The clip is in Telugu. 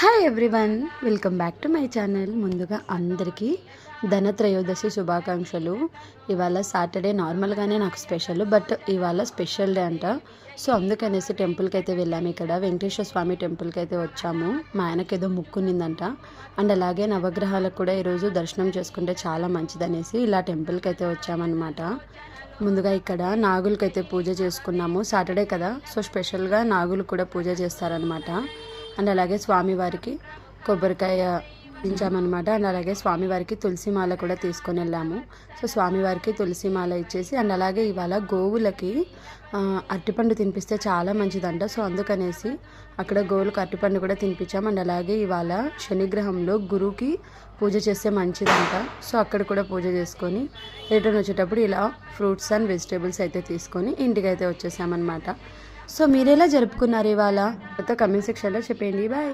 Hi everyone, welcome back to my channel. ముందుగా అందరికీ ధనత్రయోదశి శుభాకాంక్షలు. ఇవాళ సాటర్డే, నార్మల్గానే నాకు స్పెషల్, బట్ ఇవాళ స్పెషల్ డే అంట. సో అందుకనేసి టెంపుల్కి అయితే వెళ్ళాము. ఇక్కడ వెంకటేశ్వర స్వామి టెంపుల్కి అయితే వచ్చాము. మా ఆయనకి ఏదో ముక్కునిందంట. అండ్ అలాగే నవగ్రహాలకు కూడా ఈరోజు దర్శనం చేసుకుంటే చాలా మంచిదనేసి ఇలా టెంపుల్కి అయితే వచ్చామన్నమాట. ముందుగా ఇక్కడ నాగులకైతే పూజ చేసుకున్నాము. సాటర్డే కదా, సో స్పెషల్గా నాగులు కూడా పూజ చేస్తారనమాట. అండ్ అలాగే స్వామివారికి కొబ్బరికాయ ఇచ్చామన్నమాట. అండ్ అలాగే స్వామివారికి తులసి మాల కూడా తీసుకొని వెళ్ళాము. సో స్వామివారికి తులసి మాల ఇచ్చేసి, అండ్ అలాగే ఇవాళ గోవులకి అరటిపండు తినిపిస్తే చాలా మంచిదంట. సో అందుకనేసి అక్కడ గోవులకు అరటిపండు కూడా తినిపించాము. అండ్ అలాగే ఇవాళ శనిగ్రహంలో గురువుకి పూజ చేస్తే మంచిదంట. సో అక్కడ కూడా పూజ చేసుకొని రిటర్న్ వచ్చేటప్పుడు ఇలా ఫ్రూట్స్ అండ్ వెజిటేబుల్స్ అయితే తీసుకొని ఇంటికి అయితే వచ్చేసామన్నమాట. సో మీరు ఎలా జరుపుకున్నారు ఇవాళ? కమెంట్ సెక్షన్లో చెప్పండి. బాయ్.